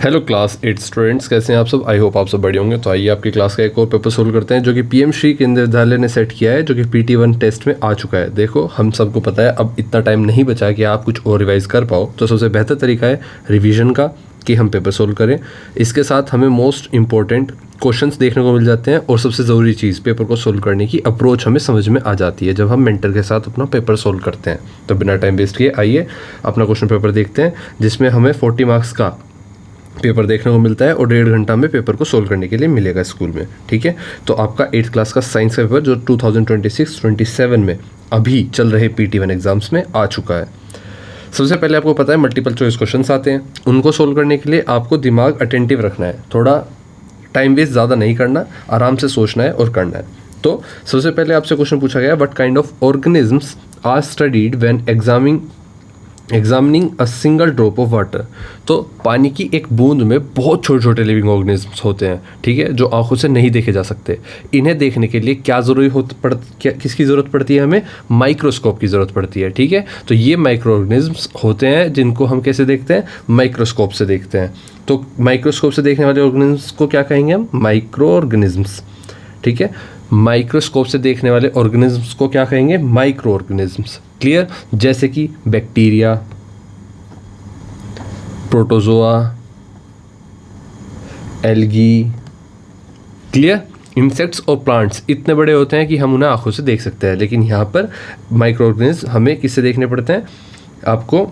Hello class 8 students, कैसे हैं आप सब। आई होप आप सब बढ़िया होंगे। तो आइए आपकी क्लास का एक और पेपर सोल्व करते हैं जो कि पीएम श्री केंद्रीय विद्यालय ने सेट किया है, जो कि PT1 टेस्ट में आ चुका है। देखो, हम सबको पता है अब इतना टाइम नहीं बचा कि आप कुछ और रिवाइज कर पाओ, तो सबसे बेहतर तरीका है रिवीजन का कि हम पेपर सोल्व करें। इसके साथ हमें मोस्ट इंपॉर्टेंट क्वेश्चंस देखने को मिल जाते हैं और सबसे ज़रूरी चीज़ पेपर को सोल्व करने की अप्रोच हमें समझ में आ जाती है जब हम मेंटर के साथ अपना पेपर सोल्व करते हैं। तो बिना टाइम वेस्ट किए आइए अपना क्वेश्चन पेपर देखते हैं, जिसमें हमें 40 मार्क्स का पेपर देखने को मिलता है और 1.5 घंटा में पेपर को सोल्व करने के लिए मिलेगा स्कूल में। ठीक है, तो आपका 8th क्लास का साइंस का पेपर जो 2026-27 में अभी चल रहे PT1 एग्जाम्स में आ चुका है। सबसे पहले आपको पता है मल्टीपल चॉइस क्वेश्चंस आते हैं, उनको सोल्व करने के लिए आपको दिमाग अटेंटिव रखना है, थोड़ा टाइम वेस्ट ज़्यादा नहीं करना, आराम से सोचना है और करना है। तो सबसे पहले आपसे क्वेश्चन पूछा गया, what kind of organisms are studied when examining a single drop of water. तो पानी की एक बूंद में बहुत छोटे छोटे लिविंग ऑर्गेनिजम्स होते हैं, ठीक है, जो आंखों से नहीं देखे जा सकते। इन्हें देखने के लिए किसकी ज़रूरत पड़ती है? हमें माइक्रोस्कोप की ज़रूरत पड़ती है। ठीक है, तो ये माइक्रो ऑर्गेनिजम्स होते हैं जिनको हम कैसे देखते हैं? माइक्रोस्कोप से देखते हैं। तो माइक्रोस्कोप से देखने वाले ऑर्गेनिजम्स को क्या कहेंगे हम? Micro organisms. ठीक है, माइक्रोस्कोप से देखने वाले ऑर्गेनिजम्स को क्या कहेंगे? Micro organisms. क्लियर? जैसे कि bacteria, protozoa, algae. Clear? Insects और प्लांट्स इतने बड़े होते हैं कि हम उन्हें आंखों से देख सकते हैं, लेकिन यहाँ पर माइक्रो ऑर्गेनिज्म हमें किससे देखने पड़ते हैं? आपको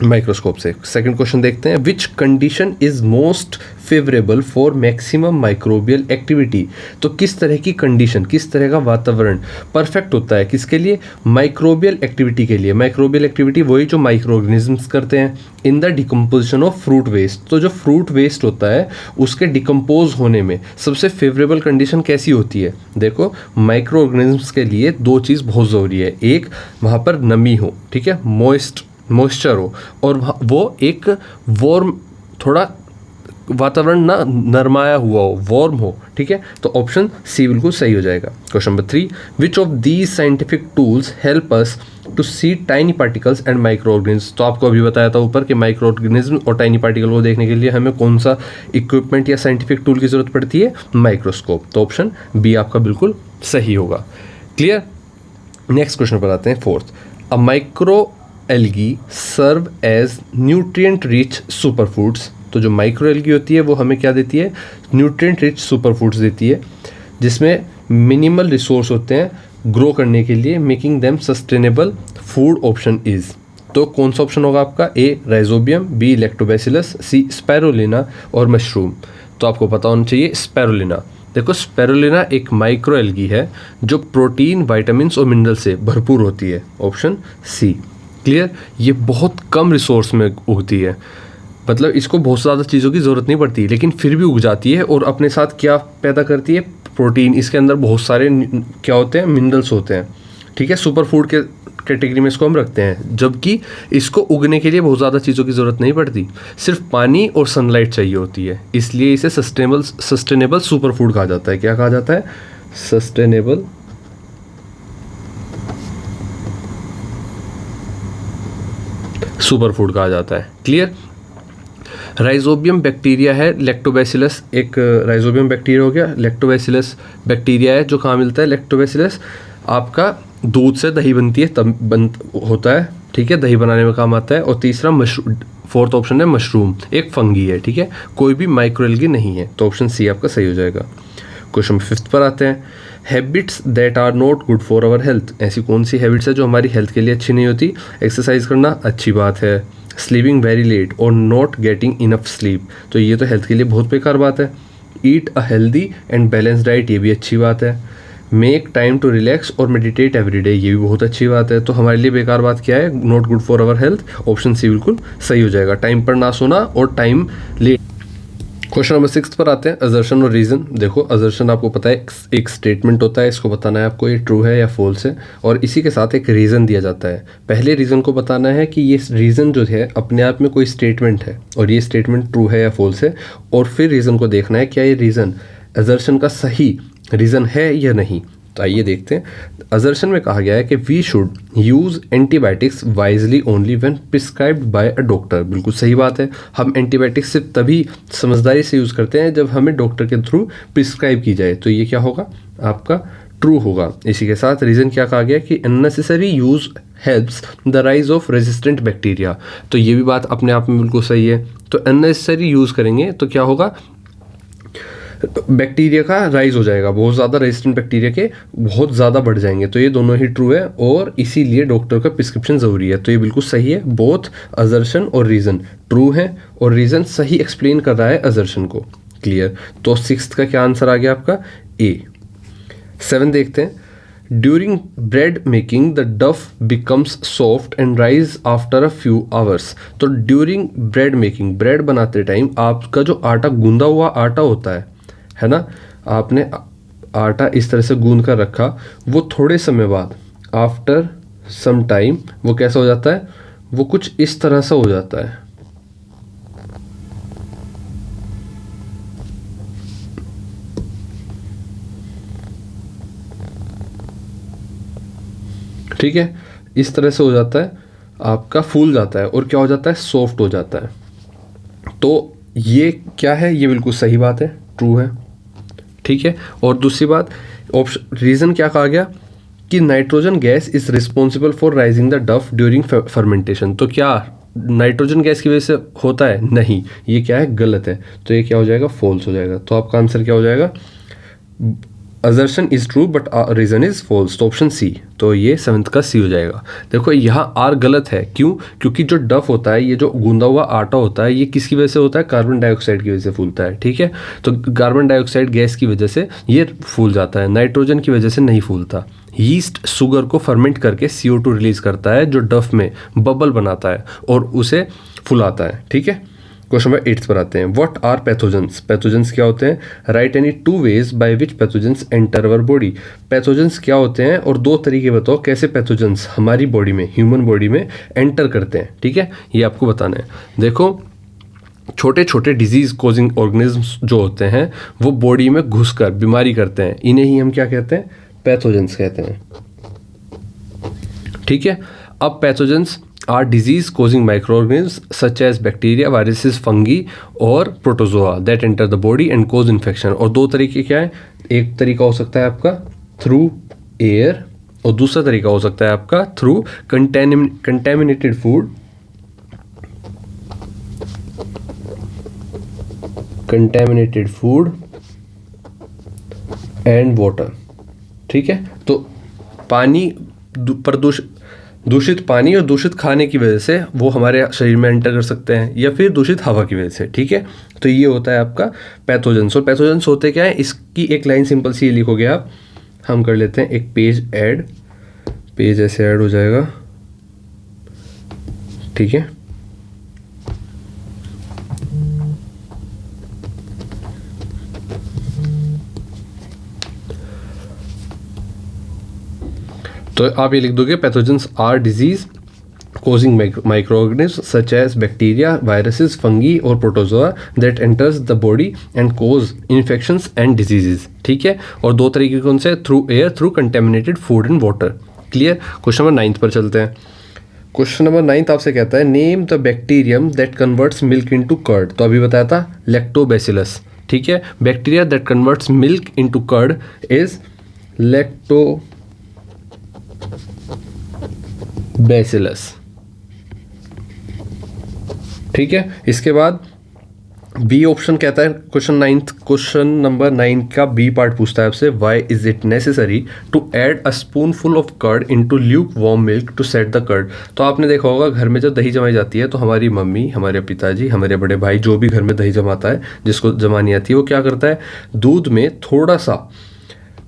माइक्रोस्कोप से। सेकंड क्वेश्चन देखते हैं, which condition is most favourable for maximum microbial activity. तो किस तरह की कंडीशन, किस तरह का वातावरण परफेक्ट होता है किसके लिए? माइक्रोबियल एक्टिविटी के लिए। माइक्रोबियल एक्टिविटी वही जो माइक्रो ऑर्गेनिजम्स करते हैं in the decomposition of fruit waste. तो जो फ्रूट वेस्ट होता है उसके डिकम्पोज होने में सबसे फेवरेबल कंडीशन कैसी होती है? देखो, माइक्रो ऑर्गेनिजम्स के लिए दो चीज़ बहुत ज़रूरी है। एक, वहाँ पर नमी हो, ठीक है, मॉइस्चर हो, और वो एक वार्म, थोड़ा वातावरण ना नरमाया हुआ हो, वार्म हो। ठीक है, तो ऑप्शन सी बिल्कुल सही हो जाएगा। Question number 3, which of these scientific tools help us to see tiny particles and micro organism. तो आपको अभी बताया था ऊपर कि माइक्रो ऑर्गेनिज्म और टाइनी पार्टिकल को देखने के लिए हमें कौन सा इक्विपमेंट या साइंटिफिक टूल की जरूरत पड़ती है? माइक्रोस्कोप। तो ऑप्शन बी आपका बिल्कुल सही होगा। क्लियर? नेक्स्ट क्वेश्चन पर आते हैं, 4th, a micro algae serve as nutrient rich superfoods. तो जो माइक्रो एल्गी होती है वो हमें क्या देती है? न्यूट्रिएंट रिच सुपरफूड्स देती है, जिसमें मिनिमल रिसोर्स होते हैं ग्रो करने के लिए, making them sustainable food. Option is, तो कौन सा ऑप्शन होगा आपका? ए राइजोबियम, बी लैक्टोबैसिलस, सी स्पाइरुलिना और मशरूम। तो आपको पता होना चाहिए स्पाइरुलिना। देखो, स्पाइरुलिना एक माइक्रो एल्गी है जो प्रोटीन, विटामिन्स और मिनरल से भरपूर होती है। Option C. क्लियर? ये बहुत कम रिसोर्स में उगती है, मतलब इसको बहुत ज़्यादा चीज़ों की ज़रूरत नहीं पड़ती, लेकिन फिर भी उग जाती है और अपने साथ क्या पैदा करती है? प्रोटीन। इसके अंदर बहुत सारे क्या होते हैं? मिनरल्स होते हैं। ठीक है, सुपर फूड के कैटेगरी में इसको हम रखते हैं, जबकि इसको उगने के लिए बहुत ज़्यादा चीज़ों की ज़रूरत नहीं पड़ती, सिर्फ पानी और सनलाइट चाहिए होती है। इसलिए इसे सस्टेनेबल सुपर फूड कहा जाता है। क्या कहा जाता है? सस्टेनेबल सुपर फूड कहा जाता है। क्लियर? राइजोबियम बैक्टीरिया है, लैक्टोबैसिलस एक राइजोबियम बैक्टीरिया हो गया, लैक्टोबैसिलस बैक्टीरिया है जो कहाँ मिलता है? लैक्टोबैसिलस आपका दूध से दही बनती है, तब होता है। ठीक है, दही बनाने में काम आता है। और तीसरा फोर्थ ऑप्शन है मशरूम, एक फंगी है। ठीक है, कोई भी माइक्रोएल्गी नहीं है। तो ऑप्शन सी आपका सही हो जाएगा। क्वेश्चन 5th पर आते हैं, habits that are not good for our health. ऐसी कौन सी हैबिट्स है जो हमारी हेल्थ के लिए अच्छी नहीं होती? एक्सरसाइज करना अच्छी बात है, स्लीपिंग वेरी लेट और नॉट गेटिंग इनफ स्लीप, तो ये तो हेल्थ के लिए बहुत बेकार बात है। Eat a healthy and balance diet, ये भी अच्छी बात है। मेक टाइम टू रिलैक्स और मेडिटेट एवरी डे, ये भी बहुत अच्छी बात है। तो हमारे लिए बेकार बात क्या है? Not good for our health. Option C बिल्कुल सही हो जाएगा, टाइम पर ना सोना और टाइम लेट। क्वेश्चन नंबर 6 पर आते हैं, असर्शन और रीज़न। देखो, असर्शन आपको पता है एक स्टेटमेंट होता है, इसको बताना है आपको ये ट्रू है या फॉल्स है, और इसी के साथ एक रीज़न दिया जाता है। पहले रीज़न को बताना है कि ये रीज़न जो है अपने आप में कोई स्टेटमेंट है और ये स्टेटमेंट ट्रू है या फॉल्स है, और फिर रीज़न को देखना है क्या ये रीज़न असर्शन का सही रीज़न है या नहीं। तो आइए देखते हैं। असर्शन में कहा गया है कि we should use antibiotics wisely only when prescribed by a doctor. बिल्कुल सही बात है, हम एंटीबायोटिक्स सिर्फ तभी समझदारी से यूज़ करते हैं जब हमें डॉक्टर के थ्रू प्रिस्क्राइब की जाए। तो ये क्या होगा, आपका ट्रू होगा। इसी के साथ रीज़न क्या कहा गया कि unnecessary use helps the rise of resistant bacteria. तो ये भी बात अपने आप में बिल्कुल सही है। तो अननेसेसरी यूज़ करेंगे तो क्या होगा, बैक्टीरिया का राइज हो जाएगा, बहुत ज़्यादा रेजिस्टेंट बैक्टीरिया के बहुत ज़्यादा बढ़ जाएंगे। तो ये दोनों ही ट्रू है और इसीलिए डॉक्टर का प्रिस्क्रिप्शन ज़रूरी है। तो ये बिल्कुल सही है, बोथ असर्शन और रीज़न ट्रू है और रीज़न सही एक्सप्लेन कर रहा है असर्शन को। क्लियर। तो 6th का क्या आंसर आ गया आपका, ए। 7 देखते हैं। ड्यूरिंग ब्रेड मेकिंग द डफ becomes soft and rise after a few hours. तो ड्यूरिंग ब्रेड मेकिंग, ब्रेड बनाते टाइम आपका जो आटा, गूंदा हुआ आटा होता है ना, आपने आटा इस तरह से गूंद कर रखा, वो थोड़े समय बाद आफ्टर सम टाइम वो कैसा हो जाता है, वो कुछ इस तरह से हो जाता है। ठीक है, इस तरह से हो जाता है, आपका फूल जाता है और क्या हो जाता है, सॉफ्ट हो जाता है। तो ये क्या है, ये बिल्कुल सही बात है, ट्रू है। ठीक है। और दूसरी बात, ऑप्शन रीज़न क्या कहा गया कि nitrogen gas is responsible for rising the डफ ड्यूरिंग फर्मेंटेशन। तो क्या नाइट्रोजन गैस की वजह से होता है, नहीं, ये क्या है, गलत है। तो ये क्या हो जाएगा, फॉल्स हो जाएगा। तो आपका आंसर क्या हो जाएगा, assertion is true but reason is false. तो ऑप्शन सी, तो ये 7th का सी हो जाएगा। देखो यहाँ आर गलत है, क्यों, क्योंकि जो डफ होता है, ये जो गूंदा हुआ आटा होता है, ये किसकी वजह से होता है, कार्बन डाइऑक्साइड की वजह से फूलता है। ठीक है, तो कार्बन डाइऑक्साइड गैस की वजह से ये फूल जाता है, नाइट्रोजन की वजह से नहीं फूलता। यीस्ट शुगर को फर्मेंट करके CO2 रिलीज करता है, जो डफ में बबल बनाता है और उसे फुलाता है। ठीक है। क्वेश्चन नंबर 8 पर आते हैं। What are pathogens. पैथोजेंस क्या होते हैं, right any 2 veg by which pathogens enter our body. Pathogens क्या होते हैं और 2 तरीके बताओ कैसे पैथोजेंस हमारी बॉडी में, ह्यूमन बॉडी में एंटर करते हैं। ठीक है, ये आपको बताना है। देखो, छोटे छोटे डिजीज कॉजिंग ऑर्गेनिज्म्स जो होते हैं वो बॉडी में घुसकर बीमारी करते हैं, इन्हें ही हम क्या कहते हैं, पैथोजेंस कहते हैं। ठीक है। अब pathogens are disease causing microorganisms such as bacteria, viruses, fungi और protozoa that enter the body and cause infection. और 2 तरीके क्या है, एक तरीका हो सकता है आपका थ्रू एयर और दूसरा तरीका हो सकता है आपका through contaminated food, contaminated food and water. ठीक है। तो पानी दूषित पानी और दूषित खाने की वजह से वो हमारे शरीर में एंटर कर सकते हैं, या फिर दूषित हवा की वजह से। ठीक है। तो ये होता है आपका पैथोजेंस। और पैथोजेंस होते क्या है, इसकी एक लाइन सिंपल सी लिखोगे आप, हम कर लेते हैं एक पेज ऐड, पेज ऐसे ऐड हो जाएगा। ठीक है। तो आप ये लिख दोगे, pathogens are disease causing microorganisms such as bacteria, viruses, fungi और protozoa that enters the body and cause infections and diseases। ठीक है। और 2 तरीके कौन से, through air, through contaminated food and water। Clear. Question number 9 पर चलते हैं। क्वेश्चन नंबर 9 आपसे कहता है, name the bacterium that converts milk into curd. तो अभी बताया था लैक्टोबैसिलस। ठीक है। Bacteria that converts milk into curd is lactobacillus. ठीक है। इसके बाद बी ऑप्शन कहता है, क्वेश्चन नंबर 9 का बी पार्ट पूछता है आपसे, why is it necessary to add a spoonful of curd into lukewarm milk to set the curd. तो आपने देखा होगा घर में जब दही जमाई जाती है तो हमारी मम्मी, हमारे पिताजी, हमारे बड़े भाई, जो भी घर में दही जमाता है, जिसको जमानी आती है, वो क्या करता है, दूध में थोड़ा सा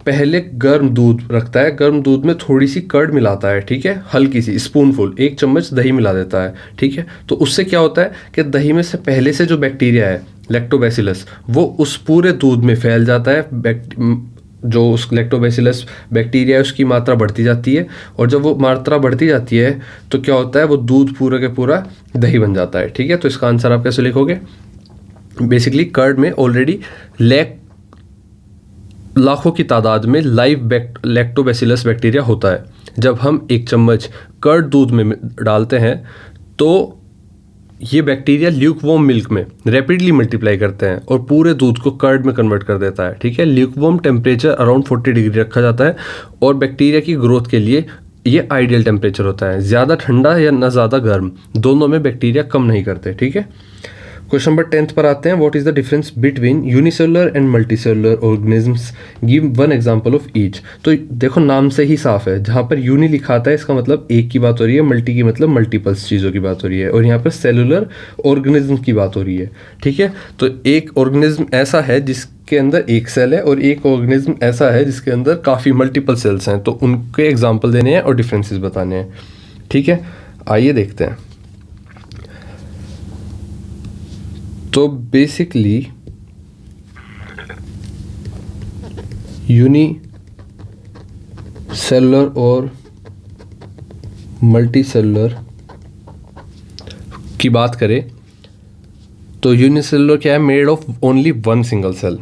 पहले गर्म दूध रखता है, गर्म दूध में थोड़ी सी कर्ड मिलाता है। ठीक है, हल्की सी स्पूनफुल, 1 चम्मच दही मिला देता है। ठीक है। तो उससे क्या होता है कि दही में से पहले से जो बैक्टीरिया है लैक्टोबैसिलस, वो उस पूरे दूध में फैल जाता है। जो उस लैक्टोबैसिलस बैक्टीरिया है उसकी मात्रा बढ़ती जाती है, और जब वो मात्रा बढ़ती जाती है तो क्या होता है, वो दूध पूरा के पूरा दही बन जाता है। ठीक है। तो इसका आंसर आप कैसे लिखोगे, बेसिकली कर्ड में ऑलरेडी लाखों की तादाद में लाइव लैक्टोबैसिलस बैक्टीरिया होता है। जब हम एक चम्मच कर्ड दूध में डालते हैं तो ये बैक्टीरिया ल्यूकवॉर्म मिल्क में रैपिडली मल्टीप्लाई करते हैं और पूरे दूध को कर्ड में कन्वर्ट कर देता है। ठीक है, ल्यूकवॉर्म टेम्परेचर अराउंड 40 डिग्री रखा जाता है और बैक्टीरिया की ग्रोथ के लिए ये आइडियल टेम्परेचर होता है। ज़्यादा ठंडा या ना ज़्यादा गर्म, दोनों में बैक्टीरिया कम नहीं करते। ठीक है, क्वेश्चन नंबर 10 पर आते हैं। What is the difference between unicellular and multicellular organisms, give one example of each. तो देखो नाम से ही साफ है, जहाँ पर यूनि लिखा आता है इसका मतलब एक की बात हो रही है, मल्टी की मतलब मल्टीपल्स चीज़ों की बात हो रही है, और यहाँ पर सेलुलर ऑर्गेनिज्म की बात हो रही है। ठीक है, तो एक ऑर्गेनिज्म ऐसा है जिसके अंदर एक सेल है और एक ऑर्गेनिज्म ऐसा है जिसके अंदर काफ़ी मल्टीपल सेल्स हैं, तो उनके एग्जाम्पल देने हैं और डिफरेंसेस बताने हैं। ठीक है, आइए देखते हैं। तो बेसिकली यूनिसेलुलर और मल्टीसेलुलर की बात करें तो यूनिसेलुलर क्या है, made of only one single cell.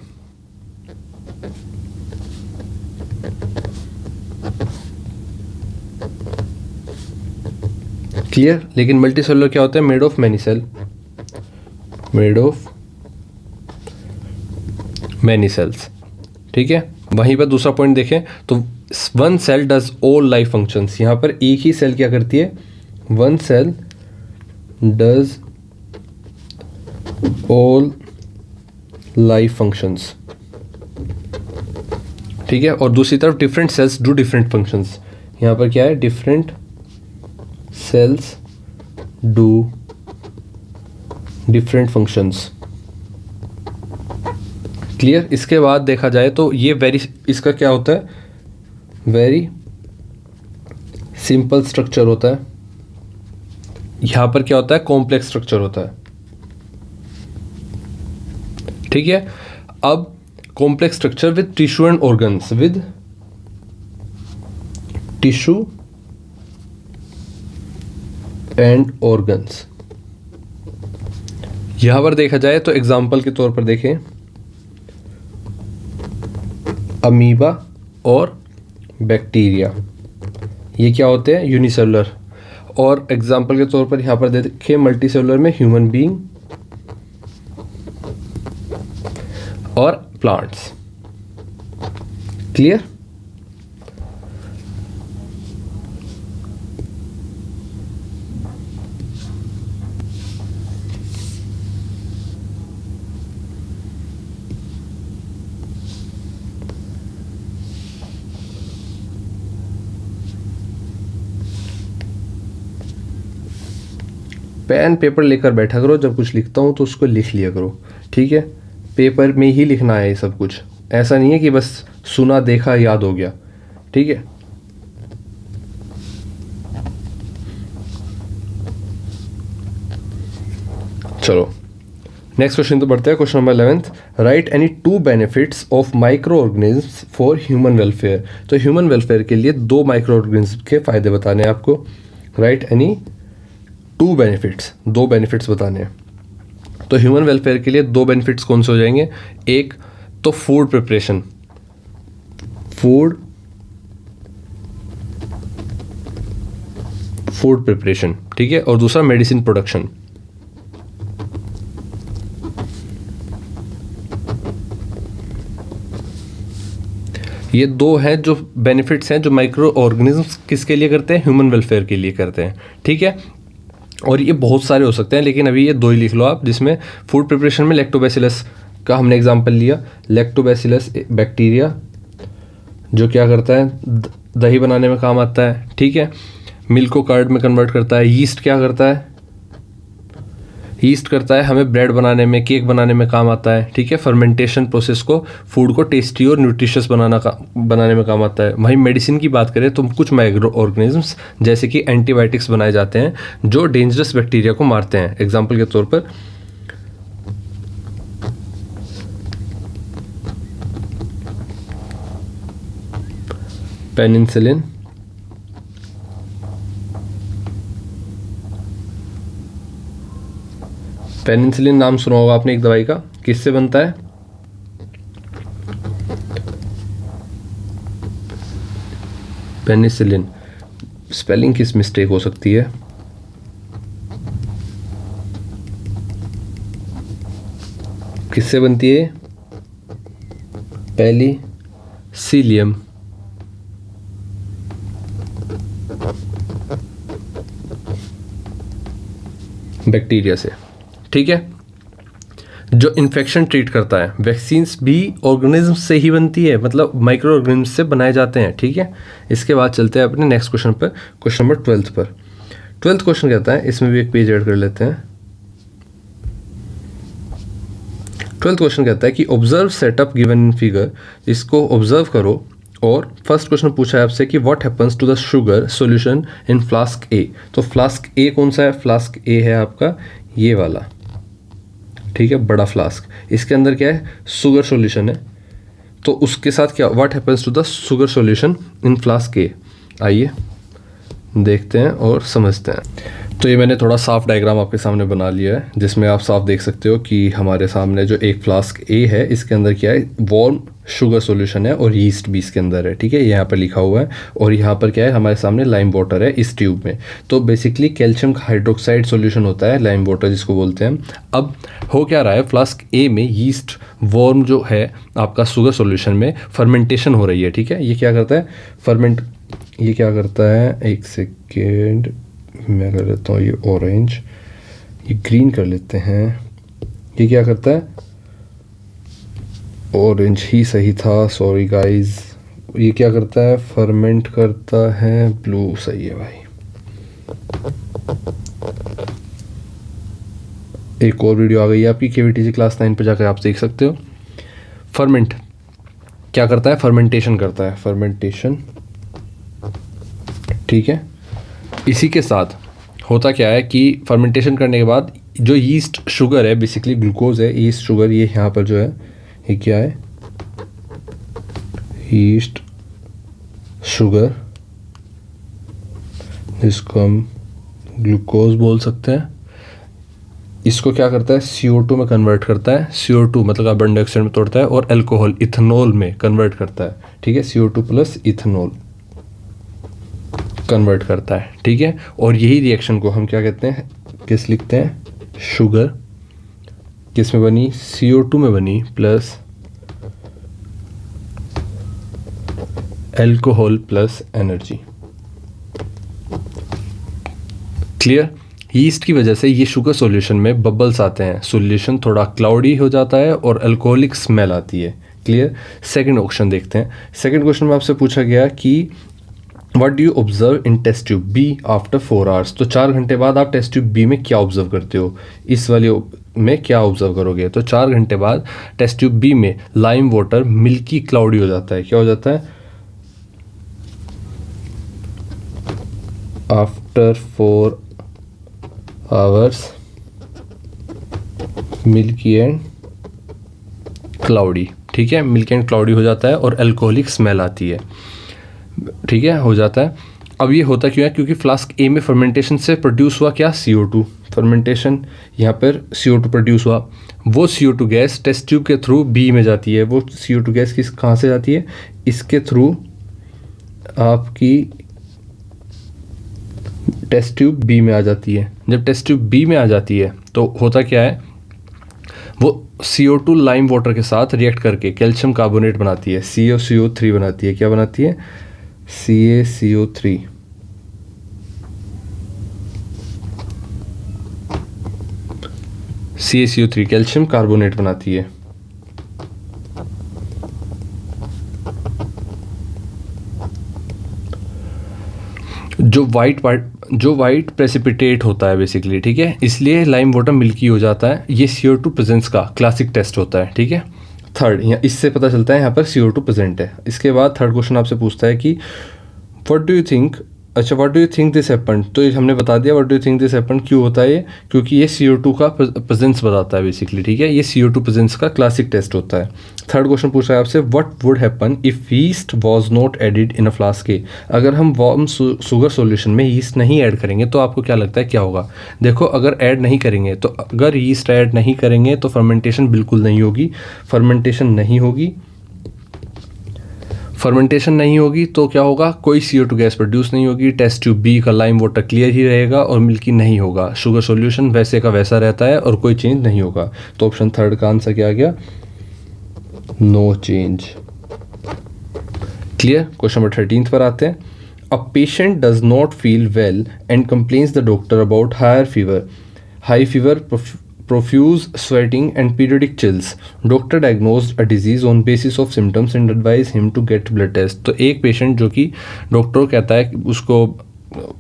Clear. लेकिन मल्टीसेलुलर क्या होता है, made of many cell, made of many cells. ठीक है, वहीं पर दूसरा पॉइंट देखें तो one cell does all life functions, यहाँ पर एक ही सेल क्या करती है, one cell does all life functions. ठीक है, और दूसरी तरफ different cells do different functions, यहाँ पर क्या है, different cells do different functions. Clear. इसके बाद देखा जाए तो ये इसका क्या होता है, वेरी सिंपल स्ट्रक्चर होता है। यहाँ पर क्या होता है, कॉम्प्लेक्स स्ट्रक्चर होता है। ठीक है, अब complex structure with tissue and organs, with tissue and organs. यहां पर देखा जाए तो एग्जाम्पल के तौर पर देखें, अमीबा और बैक्टीरिया, ये क्या होते हैं, यूनिसेलुलर। और एग्जाम्पल के तौर पर यहां पर देखें मल्टीसेलुलर में ह्यूमन बीइंग और प्लांट्स। क्लियर। पेन पेपर लेकर बैठा करो, जब कुछ लिखता हूँ तो उसको लिख लिया करो। ठीक है, पेपर में ही लिखना है ये सब कुछ, ऐसा नहीं है कि बस सुना देखा याद हो गया। ठीक है, चलो नेक्स्ट क्वेश्चन तो बढ़ते हैं। Question number 11, right any two benefits of micro organism for human welfare. तो ह्यूमन वेलफेयर के लिए दो माइक्रो ऑर्गेनिज्म के फायदे बताने हैं आपको। राइट एनी टू बेनिफिट्स, दो बेनिफिट्स बताने हैं। तो ह्यूमन वेलफेयर के लिए दो बेनिफिट्स कौन से हो जाएंगे, एक तो फूड प्रिपरेशन, फूड प्रिपरेशन, ठीक है, और दूसरा मेडिसिन प्रोडक्शन। ये दो हैं जो बेनिफिट्स हैं जो माइक्रो ऑर्गेनिज्म्स किसके लिए करते हैं, ह्यूमन वेलफेयर के लिए करते हैं। ठीक है, और ये बहुत सारे हो सकते हैं, लेकिन अभी ये दो ही लिख लो आप, जिसमें फूड प्रिपरेशन में लैक्टोबैसिलस का हमने एग्जांपल लिया। लैक्टोबैसिलस बैक्टीरिया जो क्या करता है, दही बनाने में काम आता है। ठीक है, मिल्क को कर्ड में कन्वर्ट करता है। यीस्ट क्या करता है, यीस्ट करता है हमें ब्रेड बनाने में, केक बनाने में काम आता है। ठीक है, फर्मेंटेशन प्रोसेस को, फूड को टेस्टी और न्यूट्रिशियस बनाने में काम आता है। वहीं मेडिसिन की बात करें तो कुछ माइक्रो ऑर्गेनिजम्स जैसे कि एंटीबायोटिक्स बनाए जाते हैं जो डेंजरस बैक्टीरिया को मारते हैं। एग्जाम्पल के तौर पर पेनिसिलिन, पेनिसिलिन नाम सुना होगा आपने एक दवाई का, किससे बनता है, पेनिसिलिन, स्पेलिंग किस मिस्टेक हो सकती है? किससे बनती है? पेनिसिलियम, बैक्टीरिया से, ठीक है। जो इन्फेक्शन ट्रीट करता है, वैक्सीन्स भी ऑर्गेनिज्म से ही बनती है, मतलब माइक्रो ऑर्गेनिज्म से बनाए जाते हैं, ठीक है। इसके बाद चलते हैं अपने नेक्स्ट क्वेश्चन पर, क्वेश्चन नंबर 12 पर। 12th क्वेश्चन कहता है, इसमें भी एक पेज ऐड कर लेते हैं। 12th क्वेश्चन कहता है कि observe setup given in figure, इसको ऑब्जर्व करो। और फर्स्ट क्वेश्चन पूछा है आपसे कि what happens to the sugar solution in flask A. तो फ्लास्क ए कौन सा है? फ्लास्क ए है आपका ये वाला, ठीक है, बड़ा फ्लास्क। इसके अंदर क्या है? शुगर सॉल्यूशन है। तो उसके साथ क्या, what happens to the sugar solution in flask A, आइए देखते हैं और समझते हैं। तो ये मैंने थोड़ा साफ डायग्राम आपके सामने बना लिया है, जिसमें आप साफ देख सकते हो कि हमारे सामने जो एक फ्लास्क ए है, इसके अंदर क्या है? वार्म शुगर सॉल्यूशन है और यीस्ट भी इसके अंदर है, ठीक है, यहाँ पर लिखा हुआ है। और यहाँ पर क्या है? हमारे सामने लाइम वाटर है इस ट्यूब में। तो बेसिकली कैल्शियम हाइड्रोक्साइड सॉल्यूशन होता है, लाइम वाटर जिसको बोलते हैं। अब हो क्या रहा है? फ्लास्क ए में यीस्ट वार्म जो है आपका शुगर सॉल्यूशन में फर्मेंटेशन हो रही है, ठीक है। ये क्या करता है? ये क्या करता है? एक सेकेंड, मैं कर लेता हूँ ये ऑरेंज, ये ग्रीन कर लेते हैं। ये क्या करता है? ऑरेंज ही सही था, सॉरी गाइस। ये क्या करता है? फर्मेंट करता है। ब्लू सही है भाई। एक और वीडियो आ गई है आपकी KVTG क्लास 9 पे, जाकर आप देख सकते हो। फर्मेंट क्या करता है? फर्मेंटेशन करता है, फर्मेंटेशन, ठीक है। इसी के साथ होता क्या है कि फर्मेंटेशन करने के बाद जो यीस्ट शुगर है, बेसिकली ग्लूकोज है, यीस्ट शुगर, ये यहाँ पर जो है ये क्या है? यीस्ट शुगर, जिसको हम ग्लूकोज बोल सकते हैं। इसको क्या करता है? CO2 में कन्वर्ट करता है। CO2 मतलब कार्बन डाइऑक्साइड में तोड़ता है और अल्कोहल, इथेनॉल में कन्वर्ट करता है, ठीक है। CO2 प्लस इथेनॉल कन्वर्ट करता है, ठीक है। और यही रिएक्शन को हम क्या कहते हैं? किस लिखते हैं? शुगर। किस में बनी? CO2 में बनी plus alcohol plus energy. Clear? Yeast की वजह से ये शुगर सॉल्यूशन में बबल्स आते हैं, सॉल्यूशन थोड़ा क्लाउडी हो जाता है और अल्कोहलिक स्मेल आती है। क्लियर? सेकंड ऑप्शन देखते हैं। सेकंड क्वेश्चन में आपसे पूछा गया कि what do you observe in test tube B after 4 hours. तो 4 घंटे बाद आप टेस्ट ट्यूब बी में क्या ऑब्जर्व करते हो? इस वाले में क्या ऑब्जर्व करोगे? तो 4 घंटे बाद टेस्ट ट्यूब बी में लाइम वाटर मिल्की क्लाउडी हो जाता है। क्या हो जाता है? After 4 hours milky and cloudy, ठीक है, मिल्की एंड क्लाउडी हो जाता है और अल्कोहलिक स्मेल आती है, ठीक है, हो जाता है। अब ये होता क्यों है? क्योंकि फ्लास्क ए में फर्मेंटेशन से प्रोड्यूस हुआ क्या? CO2। फर्मेंटेशन यहाँ पर CO2 प्रोड्यूस हुआ। वो CO2 गैस टेस्ट ट्यूब के थ्रू बी में जाती है। वो CO2 गैस कहाँ से जाती है? इसके थ्रू आपकी टेस्ट ट्यूब बी में आ जाती है। जब टेस्ट ट्यूब बी में आ जाती है तो होता क्या है? वो CO2 लाइम वाटर के साथ रिएक्ट करके कैल्शियम कार्बोनेट बनाती है, CaCO3 बनाती है। क्या बनाती है? CaCO3। CaCO3 कैल्शियम कार्बोनेट बनाती है। जो वाइट प्रेसिपिटेट होता है बेसिकली, ठीक है, इसलिए लाइम वाटर मिल्की हो जाता है। ये CO2 प्रेजेंस का क्लासिक टेस्ट होता है, ठीक है। थर्ड, यहाँ इससे पता चलता है यहाँ पर CO2 प्रेजेंट है। इसके बाद थर्ड क्वेश्चन आपसे पूछता है कि व्हाट डू यू थिंक, अच्छा what do you think this happen. तो ये हमने बता दिया what do you think this happen. क्यों होता है ये? क्योंकि ये CO2 का प्रेजेंस बताता है बेसिकली, ठीक है। ये CO2 प्रेजेंस का क्लासिक टेस्ट होता है। थर्ड क्वेश्चन पूछ रहा है आपसे what would happen if yeast was not added in a flask A. अगर हम वार्म शुगर सॉल्यूशन में यीस्ट नहीं ऐड करेंगे तो आपको क्या लगता है क्या होगा? देखो, अगर ऐड नहीं करेंगे तो अगर यीस्ट ऐड नहीं करेंगे तो फर्मेंटेशन बिल्कुल नहीं होगी। फर्मेंटेशन नहीं होगी। फर्मेंटेशन नहीं होगी तो क्या होगा, कोई CO2 गैस प्रोड्यूस नहीं होगी, टेस्ट ट्यूब बी का लाइम वाटर क्लियर ही रहेगा और मिल्की नहीं होगा, शुगर सॉल्यूशन वैसे का वैसा रहता है और कोई चेंज नहीं होगा। तो ऑप्शन थर्ड का आंसर क्या आ गया, no change. Clear. Question number 13 पर आते हैं। A patient does not feel well and complains the doctor about high fever, profuse sweating and periodic chills. Doctor diagnosed a disease on basis of symptoms and advised him to get blood test. तो एक patient जो कि doctor कहता है कि उसको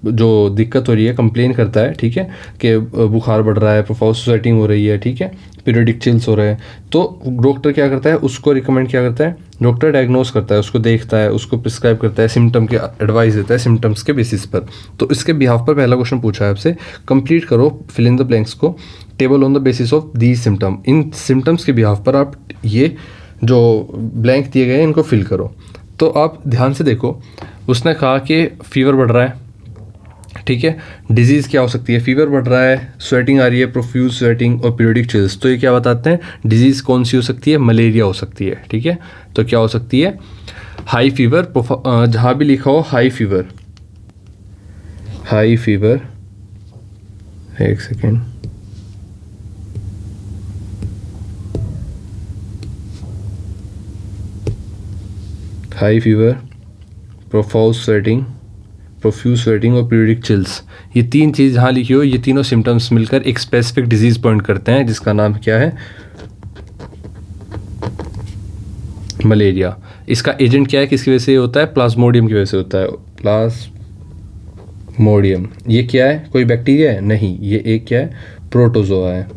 जो दिक्कत हो रही है, कंप्लेन करता है, ठीक है, कि बुखार बढ़ रहा है, प्रोफाउज स्वेटिंग हो रही है, ठीक है, पीरियडिक चिल्स हो रहे हैं, तो डॉक्टर क्या करता है, उसको रिकमेंड क्या करता है, डॉक्टर डायग्नोस करता है, उसको देखता है, उसको प्रिस्क्राइब करता है, सिम्टम के एडवाइस देता है सिम्टम्स के बेसिस पर। तो इसके बिहाफ पर पहला क्वेश्चन पूछा है आपसे, कंप्लीट करो फिल इन द ब्लैंक्स को, table on the basis of these symptom. In symptoms के बिहाफ पर आप ये जो ब्लैंक दिए गए हैं इनको फिल करो। तो आप ध्यान से देखो, उसने कहा कि फीवर बढ़ रहा है, ठीक है, डिजीज़ क्या हो सकती है, फीवर बढ़ रहा है, स्वेटिंग आ रही है, प्रोफ्यूज स्वेटिंग और पीरियडिक चिल्स। तो ये क्या बताते हैं, डिजीज़ कौन सी हो सकती है, मलेरिया हो सकती है, ठीक है। तो क्या हो सकती है, हाई फीवर, जहाँ भी लिखा हो हाई फीवर, एक second, high fever, profuse sweating और पीरियडिक चिल्स, ये तीन चीज़ जहाँ लिखी हो, ये तीनों सिम्टम्स मिलकर एक स्पेसिफिक डिजीज़ पॉइंट करते हैं जिसका नाम क्या है, मलेरिया। इसका एजेंट क्या है, किसकी वजह से होता है, प्लाज्मोडियम की वजह से होता है, प्लाज्मोडियम। ये क्या है, कोई बैक्टीरिया है, नहीं, ये एक क्या है, प्रोटोजोआ है,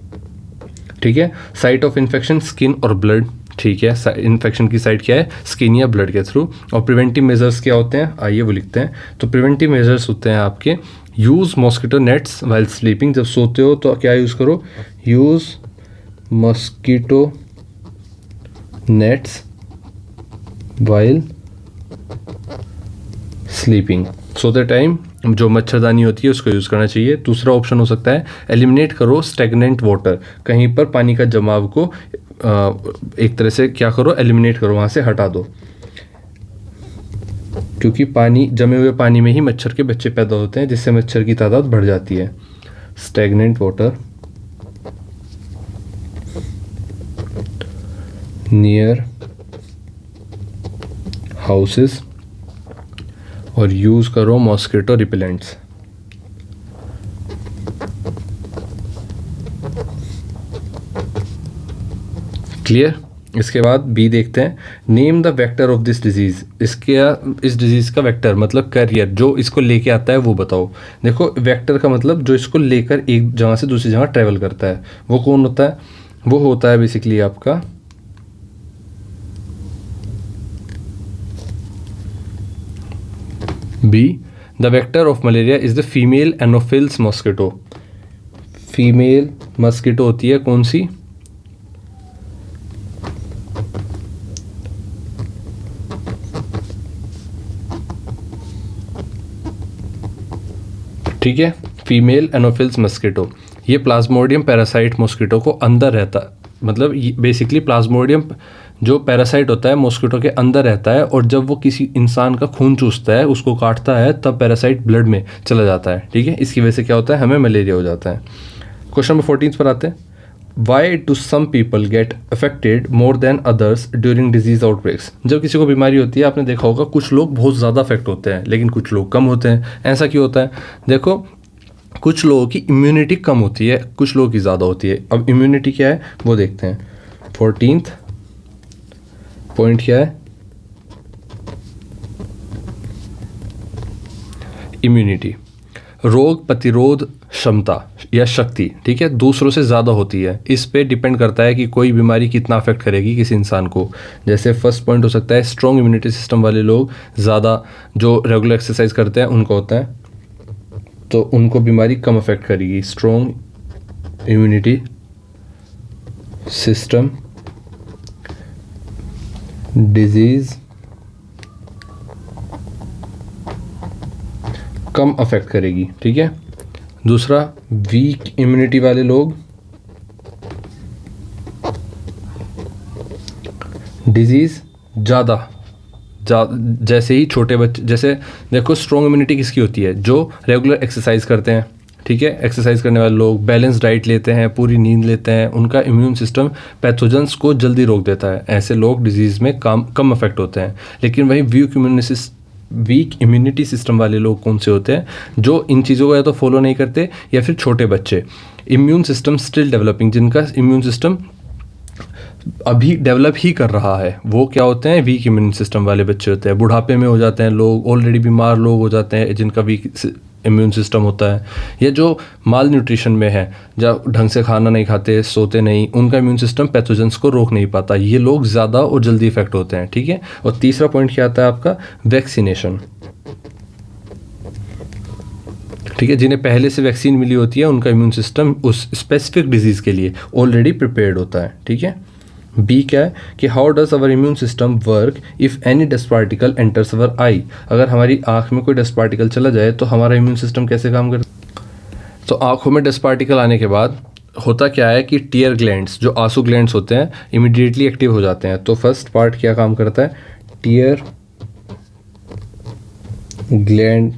ठीक है। साइट ऑफ इन्फेक्शन स्किन और ब्लड, ठीक है, इन्फेक्शन की साइट क्या है, स्किन या ब्लड के थ्रू। और प्रिवेंटिव मेजर्स क्या होते हैं, आइए वो लिखते हैं। तो प्रिवेंटिव मेजर्स होते हैं आपके, use mosquito nets while sleeping, जब सोते हो तो क्या यूज़ करो, use mosquito nets while sleeping, सोते टाइम जो मच्छरदानी होती है उसको यूज़ करना चाहिए। दूसरा ऑप्शन हो सकता है एलिमिनेट करो स्टैग्नेंट वाटर, कहीं पर पानी का जमाव को एक तरह से क्या करो, एलिमिनेट करो, वहाँ से हटा दो, क्योंकि पानी, जमे हुए पानी में ही मच्छर के बच्चे पैदा होते हैं, जिससे मच्छर की तादाद बढ़ जाती है। स्टैग्नेंट वाटर नियर हाउसेस और यूज़ करो मॉस्किटो रिपेलेंट्स। क्लियर। इसके बाद बी देखते हैं, name the vector of this disease, इस डिजीज़ का वेक्टर मतलब कैरियर, जो इसको लेके आता है वो बताओ। देखो वेक्टर का मतलब जो इसको लेकर एक जगह से दूसरी जगह ट्रेवल करता है, वो कौन होता है, वो होता है बेसिकली आपका B, the vector of malaria is the female anopheles mosquito. Female mosquito होती है कौन सी, ठीक है, फीमेल एनोफिल्स मस्किटो। ये प्लाज्मोडियम पैरासाइट मॉस्किटो को अंदर रहता, मतलब बेसिकली प्लाज्मोडियम जो पैरासाइट होता है मॉस्किटो के अंदर रहता है, और जब वो किसी इंसान का खून चूसता है, उसको काटता है, तब पैरासाइट ब्लड में चला जाता है, ठीक है। इसकी वजह से क्या होता है, हमें मलेरिया हो जाता है। क्वेश्चन नंबर 14 पर आते हैं, why do some people get affected more than others during disease outbreaks. जब किसी को बीमारी होती है, आपने देखा होगा कुछ लोग बहुत ज़्यादा अफेक्ट होते हैं लेकिन कुछ लोग कम होते हैं। ऐसा क्यों होता है, देखो कुछ लोगों की इम्यूनिटी कम होती है, कुछ लोगों की ज़्यादा होती है। अब इम्यूनिटी क्या है वो देखते हैं। 14th पॉइंट क्या है, इम्यूनिटी, रोग प्रतिरोध क्षमता या शक्ति, ठीक है, दूसरों से ज़्यादा होती है। इस पे डिपेंड करता है कि कोई बीमारी कितना अफेक्ट करेगी किसी इंसान को। जैसे फर्स्ट पॉइंट हो सकता है स्ट्रॉन्ग इम्यूनिटी सिस्टम वाले लोग, ज़्यादा जो रेगुलर एक्सरसाइज करते हैं उनको होता है, तो उनको बीमारी कम अफेक्ट करेगी। स्ट्रॉन्ग इम्यूनिटी सिस्टम डिजीज़ कम अफेक्ट करेगी, ठीक है। दूसरा वीक इम्यूनिटी वाले लोग डिजीज़ ज़्यादा जैसे ही छोटे बच्चे, जैसे देखो स्ट्रॉन्ग इम्यूनिटी किसकी होती है, जो रेगुलर एक्सरसाइज करते हैं, ठीक है, एक्सरसाइज करने वाले लोग, बैलेंस डाइट लेते हैं, पूरी नींद लेते हैं, उनका इम्यून सिस्टम पैथोजेंस को जल्दी रोक देता है। ऐसे लोग डिजीज़ में कम अफेक्ट होते हैं। लेकिन वही वीक इम्यूनिटी सिस्टम वाले लोग कौन से होते हैं, जो इन चीज़ों को या तो फॉलो नहीं करते, या फिर छोटे बच्चे, इम्यून सिस्टम स्टिल डेवलपिंग, जिनका इम्यून सिस्टम अभी डेवलप ही कर रहा है, वो क्या होते हैं, वीक इम्यून सिस्टम वाले बच्चे होते हैं। बुढ़ापे में हो जाते हैं लोग, ऑलरेडी बीमार लोग हो जाते हैं जिनका वीक इम्यून सिस्टम होता है, या जो माल न्यूट्रिशन में है, जब ढंग से खाना नहीं खाते, सोते नहीं, उनका इम्यून सिस्टम पैथोजेंस को रोक नहीं पाता, ये लोग ज़्यादा और जल्दी इफेक्ट होते हैं। ठीक है, और तीसरा पॉइंट क्या आता है आपका, वैक्सीनेशन। ठीक है, जिन्हें पहले से वैक्सीन मिली होती है, उनका इम्यून सिस्टम उस स्पेसिफिक डिजीज़ के लिए ऑलरेडी प्रिपेयर्ड होता है। ठीक है, बी क्या है कि how does our immune system work if any dust particle enters our eye. अगर हमारी आँख में कोई डस्ट पार्टिकल चला जाए तो हमारा इम्यून सिस्टम कैसे काम करता है। तो आँखों में डस्ट पार्टिकल आने के बाद होता क्या है कि टीयर ग्लैंड्स, जो आंसू ग्लैंड्स होते हैं, इमिडिएटली एक्टिव हो जाते हैं। तो फर्स्ट पार्ट क्या काम करता है, टीयर ग्लैंड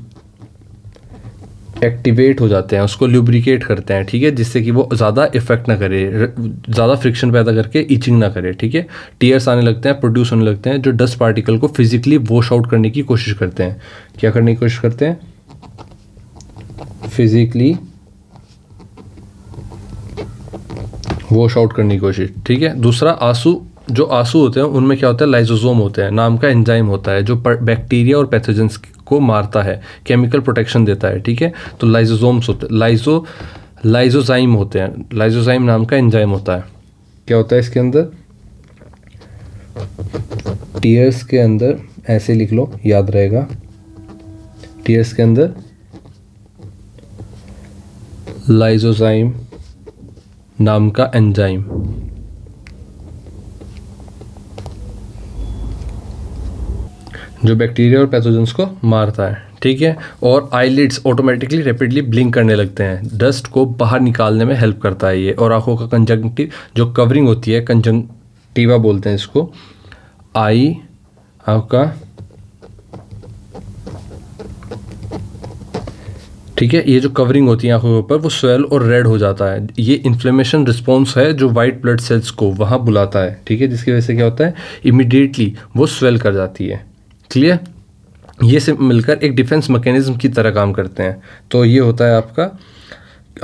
एक्टिवेट हो जाते हैं, उसको ल्यूब्रिकेट करते हैं। ठीक है, जिससे कि वो ज़्यादा इफेक्ट ना करे, ज़्यादा फ्रिक्शन पैदा करके ईचिंग ना करे। ठीक है, टीयर्स आने लगते हैं, प्रोड्यूस होने लगते हैं, जो डस्ट पार्टिकल को फिजिकली वॉश आउट करने की कोशिश करते हैं। क्या करने की कोशिश करते हैं, फिजिकली वॉश आउट करने की कोशिश। ठीक है, दूसरा आंसू, जो आंसू होते हैं उनमें क्या होता है, लाइसोसोम होते हैं, नाम का एंजाइम होता है, जो बैक्टीरिया और पैथोजेंस को मारता है, केमिकल प्रोटेक्शन देता है। ठीक है, तो लाइसोसोम्स होते हैं, लाइसोजाइम होते हैं, लाइसोजाइम नाम का एंजाइम होता है। क्या होता है इसके अंदर, टीयर्स के अंदर, ऐसे लिख लो याद रहेगा, टीयर्स के अंदर लाइसोजाइम नाम का एंजाइम। जो बैक्टीरिया और पैथोजेंस को मारता है। ठीक है, और आईलिड्स ऑटोमेटिकली रैपिडली ब्लिंक करने लगते हैं, डस्ट को बाहर निकालने में हेल्प करता है ये। और आंखों का कंजंक्टिव जो कवरिंग होती है, कंजंक्टिवा बोलते हैं इसको, आई आपका, ठीक है, ये जो कवरिंग होती है आंखों के ऊपर, वो स्वेल और रेड हो जाता है। ये इन्फ्लेमेशन रिस्पॉन्स है जो वाइट ब्लड सेल्स को वहाँ बुलाता है। ठीक है, जिसकी वजह से क्या होता है, इमिडिएटली वो स्वेल कर जाती है। क्लियर, ये सब मिलकर एक डिफेंस मैकेनिज्म की तरह काम करते हैं। तो ये होता है आपका,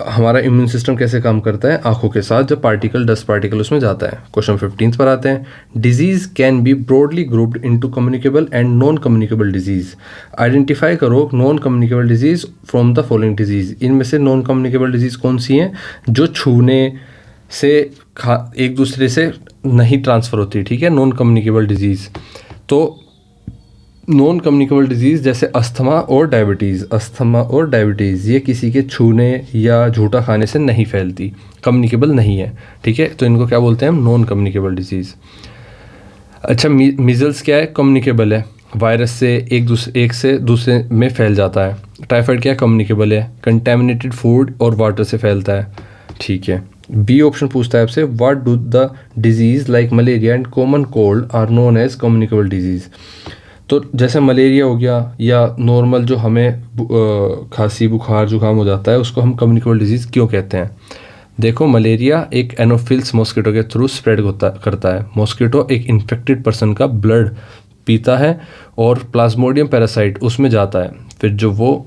हमारा इम्यून सिस्टम कैसे काम करता है आंखों के साथ, जब डस्ट पार्टिकल उसमें जाता है। क्वेश्चन 15 पर आते हैं, disease can be broadly grouped into communicable and non communicable disease. Identify करो non communicable disease from the following disease. इनमें से नॉन कम्युनिकेबल डिजीज कौन सी हैं, जो छूने से एक दूसरे से नहीं ट्रांसफ़र होती। ठीक है, नॉन कम्युनिकेबल डिजीज़। तो नॉन कम्युनिकेबल डिजीज़ जैसे अस्थमा और डायबिटीज़, ये किसी के छूने या झूठा खाने से नहीं फैलती, कम्युनिकेबल नहीं है। ठीक है, तो इनको क्या बोलते हैं हम, नॉन कम्युनिकेबल डिजीज़। अच्छा, मीज़ल्स क्या है, कम्युनिकेबल है, वायरस से एक से दूसरे में फैल जाता है। टाइफाइड क्या है, कम्युनिकेबल है, कंटेमिनेटेड फूड और वाटर से फैलता है। ठीक है, बी ऑप्शन पूछता है आपसे, what do the disease like malaria and common cold are known as communicable disease. तो जैसे मलेरिया हो गया या नॉर्मल जो हमें खांसी बुखार जुकाम हो जाता है, उसको हम कम्युनिकेबल डिजीज़ क्यों कहते हैं। देखो, मलेरिया एक एनोफिल्स मॉस्किटो के थ्रू स्प्रेड करता है। मॉस्किटो एक इन्फेक्टेड पर्सन का ब्लड पीता है और प्लाज्मोडियम पैरासाइट उसमें जाता है, फिर जो वो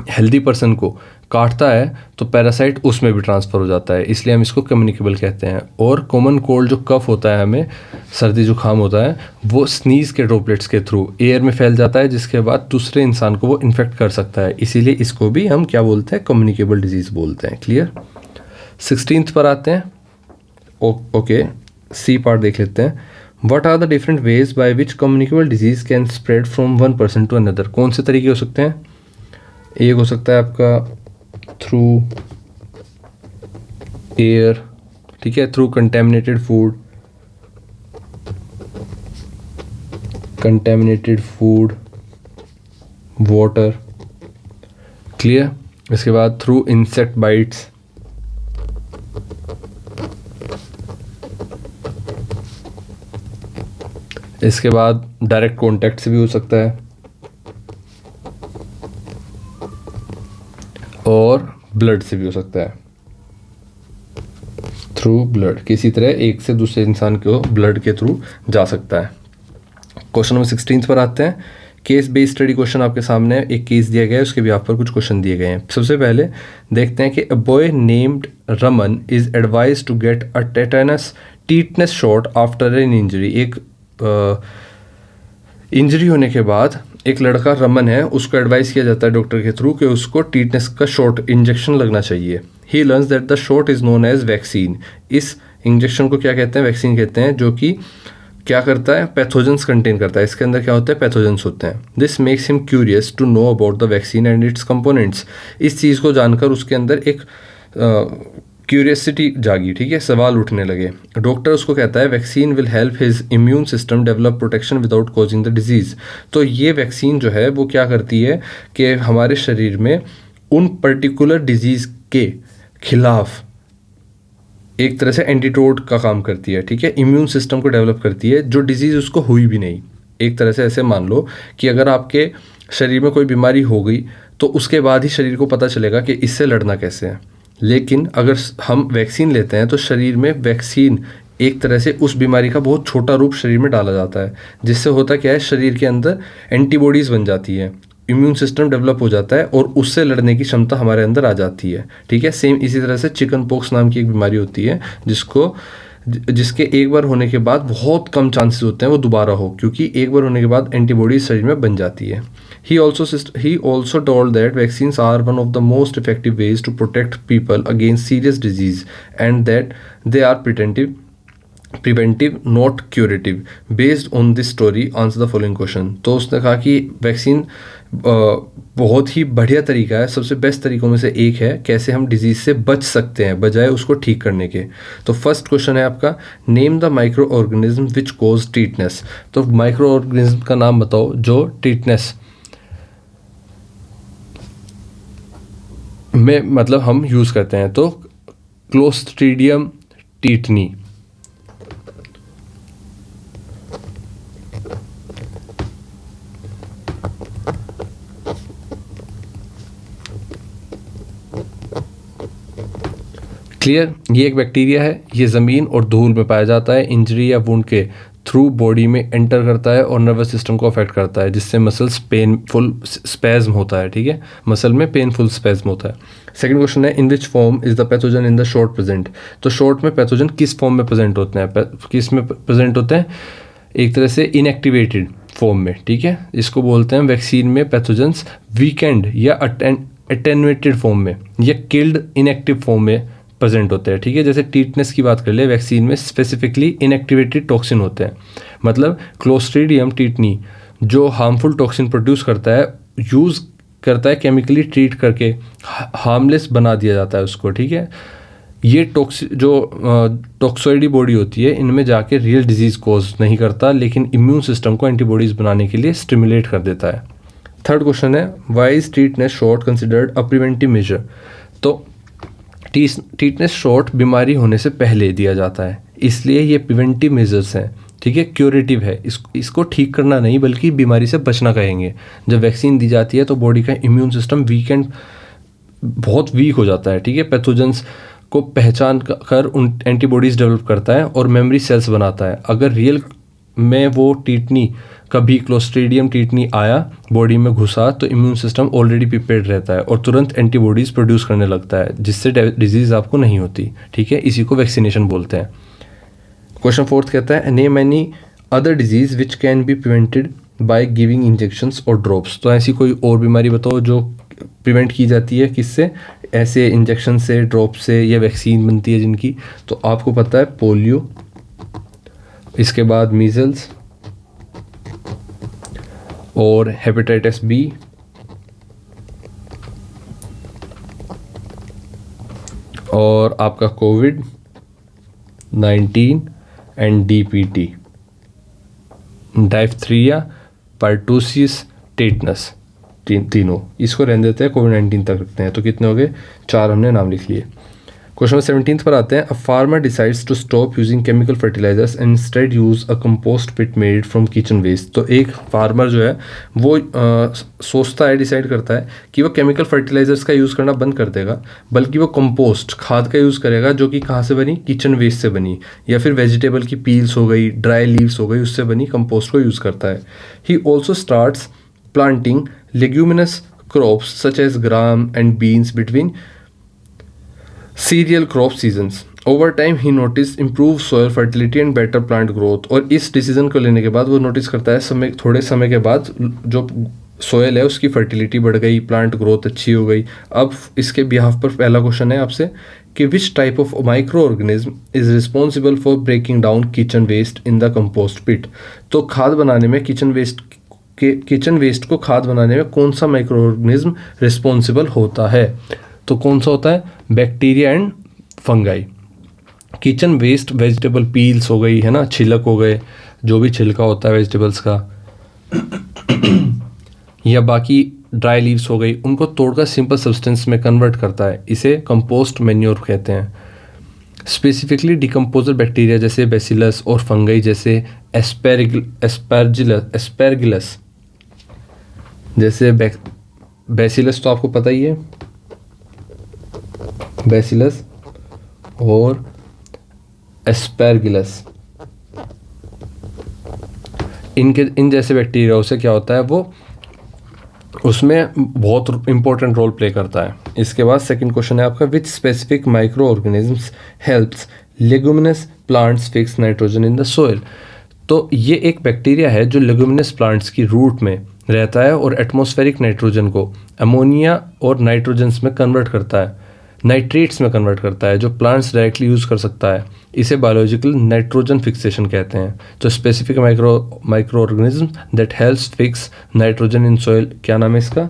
हेल्दी पर्सन को काटता है तो पैरासाइट उसमें भी ट्रांसफ़र हो जाता है, इसलिए हम इसको कम्युनिकेबल कहते हैं। और कॉमन कोल्ड जो कफ होता है, हमें सर्दी जुकाम होता है, वो स्नीज़ के ड्रॉपलेट्स के थ्रू एयर में फैल जाता है, जिसके बाद दूसरे इंसान को वो इन्फेक्ट कर सकता है, इसीलिए इसको भी हम क्या बोलते हैं, कम्युनिकेबल डिजीज़ बोलते हैं। क्लियर। 16th पर आते हैं। ओके, सी पार्ट देख लेते हैं। What are the different ways by which communicable disease can spread from one person to another. कौन से तरीके हो सकते हैं, एक हो सकता है आपका थ्रू एयर, ठीक है, through contaminated food, water. Clear. इसके बाद थ्रू इंसेक्ट बाइट्स, इसके बाद डायरेक्ट कॉन्टैक्ट से भी हो सकता है और ब्लड से भी हो सकता है, थ्रू ब्लड, किसी तरह एक से दूसरे इंसान को ब्लड के थ्रू जा सकता है। क्वेश्चन नंबर 16 पर आते हैं। केस बेस्ड स्टडी क्वेश्चन आपके सामने एक केस दिया गया है, उसके भी आप पर कुछ क्वेश्चन दिए गए हैं। सबसे पहले देखते हैं कि a boy named Raman is advise to get a tetanus shot after an injury. एक इंजरी होने के बाद एक लड़का रमन है, उसको एडवाइस किया जाता है डॉक्टर के थ्रू कि उसको टीटनेस का शॉट इंजेक्शन लगना चाहिए। He learns that the shot is known as vaccine. इस इंजेक्शन को क्या कहते हैं? वैक्सीन कहते हैं, जो कि क्या करता है? पैथोजेंस कंटेन करता है। इसके अंदर क्या होता है? पैथोजेंस होते हैं। This makes him curious to know about the vaccine and its components. इस चीज़ को जानकर उसके अंदर एक क्यूरियसिटी जागी, ठीक है, सवाल उठने लगे। डॉक्टर उसको कहता है vaccine will help his immune system develop protection without causing the disease. तो ये वैक्सीन जो है वो क्या करती है कि हमारे शरीर में उन पर्टिकुलर डिजीज़ के खिलाफ एक तरह से एंटीडोट का काम करती है, ठीक है, इम्यून सिस्टम को डेवलप करती है, जो डिजीज़ उसको हुई भी नहीं। एक तरह से ऐसे मान लो कि अगर आपके शरीर में कोई बीमारी हो गई तो उसके बाद ही शरीर को पता चलेगा कि इससे लड़ना कैसे है। लेकिन अगर हम वैक्सीन लेते हैं तो शरीर में वैक्सीन एक तरह से उस बीमारी का बहुत छोटा रूप शरीर में डाला जाता है, जिससे होता क्या है, शरीर के अंदर एंटीबॉडीज़ बन जाती है, इम्यून सिस्टम डेवलप हो जाता है और उससे लड़ने की क्षमता हमारे अंदर आ जाती है, ठीक है। सेम इसी तरह से चिकन पॉक्स नाम की एक बीमारी होती है जिसके एक बार होने के बाद बहुत कम चांसेस होते हैं वो दोबारा हो, क्योंकि एक बार होने के बाद एंटीबॉडीज शरीर में बन जाती है। He also told that vaccines are one of the most effective ways to protect people against serious disease and that they are preventive not curative. Based on this story answer the following question। तो उसने कहा कि vaccine बहुत ही बढ़िया तरीका है, सबसे best तरीकों में से एक है कैसे हम डिजीज़ से बच सकते हैं बजाय उसको ठीक करने के। तो फर्स्ट क्वेश्चन है आपका, name the micro organism which cause tetanus. तो माइक्रो ऑर्गेनिज्म का नाम बताओ जो टीटनेस में मतलब हम यूज़ करते हैं। तो क्लोस्ट्रीडियम टीटनी, क्लियर, ये एक बैक्टीरिया है, ये ज़मीन और धूल में पाया जाता है, इंजरी या वुंड के थ्रू बॉडी में एंटर करता है और नर्वस सिस्टम को अफेक्ट करता है, जिससे मसल्स पेनफुल स्पेज्म होता है, ठीक है, मसल में पेनफुल स्पेज्म होता है। सेकंड क्वेश्चन है, in which form is the pathogen in the short present. तो शॉर्ट में पैथोजन किस फॉर्म में प्रेजेंट होते हैं? किस में प्रेजेंट होते हैं? एक तरह से इनएक्टिवेटेड फॉर्म में, ठीक है, इसको बोलते हैं वैक्सीन में पैथोजेंस वीकेंड या अटेनुएटेड फॉर्म में या किल्ड इनएक्टिव फॉर्म में प्रेजेंट होते हैं, ठीक है। जैसे टीटनेस की बात कर ले, वैक्सीन में स्पेसिफिकली इनएक्टिवेटेड टॉक्सिन होते हैं, मतलब क्लोस्ट्रीडियम टीटनी जो हार्मफुल टॉक्सिन प्रोड्यूस करता है, यूज़ करता है केमिकली ट्रीट करके हार्मलेस बना दिया जाता है उसको, ठीक है। ये टॉक्सोइडी बॉडी होती है, इनमें जाके रियल डिजीज़ कॉज नहीं करता, लेकिन इम्यून सिस्टम को एंटीबॉडीज़ बनाने के लिए स्टिमुलेट कर देता है। थर्ड क्वेश्चन है, why is tetanus shot considered a preventive measure. तो टीटनेस शॉट बीमारी होने से पहले दिया जाता है, इसलिए ये प्रिवेंटिव मेजर्स हैं, ठीक है, क्यूरेटिव है, इसको ठीक करना नहीं बल्कि बीमारी से बचना कहेंगे। जब वैक्सीन दी जाती है तो बॉडी का इम्यून सिस्टम बहुत वीक हो जाता है, ठीक है, पैथोजेंस को पहचान कर उन एंटीबॉडीज़ डेवलप करता है और मेमोरी सेल्स बनाता है। अगर रियल में वो टीटनी कभी क्लोस्ट्रीडियम टीटनी आया बॉडी में घुसा तो इम्यून सिस्टम ऑलरेडी प्रिपेयर्ड रहता है और तुरंत एंटीबॉडीज़ प्रोड्यूस करने लगता है, जिससे डिजीज़ आपको नहीं होती, ठीक है, इसी को वैक्सीनेशन बोलते हैं। क्वेश्चन फोर्थ कहता है, name any other disease which can be prevented by giving injections और ड्रॉप्स। तो ऐसी कोई और बीमारी बताओ जो प्रिवेंट की जाती है, किससे? ऐसे इंजेक्शन से, ड्रॉप से, या वैक्सीन बनती है जिनकी। तो आपको पता है पोलियो, इसके बाद मीजल्स और हेपेटाइटिस बी और आपका कोविड-19 एंड डीपीटी, डाइफ्थीरिया, पर्टूसिस, टेटनस, तीनों। इसको रहने देते हैं, कोविड-19 तक रखते हैं। तो कितने हो गए? 4 हमने नाम लिख लिए। क्वेश्चन नंबर 17 पर आते हैं। A farmer decides to stop using chemical fertilizers and instead use a compost pit made from kitchen waste. तो एक फार्मर जो है वो सोचता है, डिसाइड करता है कि वो केमिकल फर्टिलाइजर्स का यूज़ करना बंद कर देगा, बल्कि वो कंपोस्ट खाद का यूज़ करेगा, जो कि कहाँ से बनी, किचन वेस्ट से बनी, या फिर वेजिटेबल की पील्स हो गई, ड्राई लीव्स हो गई, उससे बनी कंपोस्ट को यूज़ करता है। He also starts planting leguminous crops such as gram and beans between cereal crop seasons. Over time he noticed improved soil fertility and better plant growth. और इस डिसीजन को लेने के बाद वो नोटिस करता है थोड़े समय के बाद जो सोयल है उसकी फर्टिलिटी बढ़ गई, प्लांट ग्रोथ अच्छी हो गई। अब इसके बिहाफ पर पहला क्वेश्चन है आपसे कि which type of micro organism is responsible for breaking down kitchen waste in the compost pit. तो खाद बनाने में किचन वेस्ट को खाद बनाने में कौन सा माइक्रो ऑर्गेनिज्म रिस्पॉन्सिबल होता है? तो कौन सा होता है? Bacteria and fungi. Kitchen waste vegetable peels हो गई है ना, छिलक हो गए, जो भी छिलका होता है वेजिटेबल्स का या बाकी ड्राई लीव्स हो गई, उनको तोड़कर सिंपल सब्सटेंस में कन्वर्ट करता है। इसे कंपोस्ट मैन्योर कहते हैं। स्पेसिफिकली डिकम्पोजर बैक्टीरिया जैसे बेसिलस और फंगाई जैसे एस्पेरगिलस जैसे बेसिलस तो आपको पता ही है, बेसिलस और एस्पेरगिलस, इन जैसे बैक्टीरिया से क्या होता है, वो उसमें बहुत इंपॉर्टेंट रोल प्ले करता है। इसके बाद सेकंड क्वेश्चन है आपका, विच specific micro organisms helps leguminous plants fix nitrogen in the soil. तो ये एक बैक्टीरिया है जो लेगुमिनस प्लांट्स की रूट में रहता है और एटमॉस्फेरिक नाइट्रोजन को अमोनिया और नाइट्रोजन्स में कन्वर्ट करता है, नाइट्रेट्स में कन्वर्ट करता है, जो प्लांट्स डायरेक्टली यूज़ कर सकता है। इसे बायोलॉजिकल नाइट्रोजन फिक्सेशन कहते हैं। तो specific micro organism that helps fix nitrogen in soil, क्या नाम है इसका?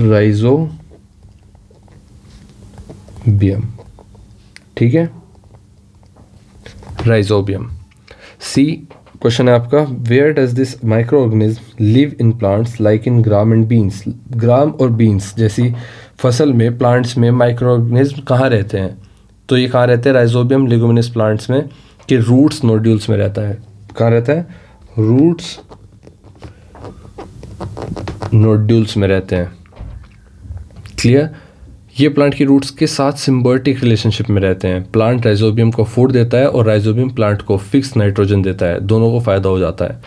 राइजोबियम। ठीक है, राइजोबियम। सी क्वेश्चन है आपका, where does this micro organism live in plants like in gram and beans. Gram और बीन्स जैसी फसल में, प्लांट्स में माइक्रो ऑर्गेनिज्म कहाँ रहते हैं? तो ये कहाँ रहते हैं? राइजोबियम लेगुमिनस प्लांट्स में कि रूट्स नोड्यूल्स में रहता है। कहाँ रहता है? रूट्स नोड्यूल्स में रहते हैं। क्लियर? ये प्लांट की रूट्स के साथ सिम्बायोटिक रिलेशनशिप में रहते हैं। प्लांट राइजोबियम को फूड देता है और राइजोबियम प्लांट को फिक्स नाइट्रोजन देता है, दोनों को फायदा हो जाता है।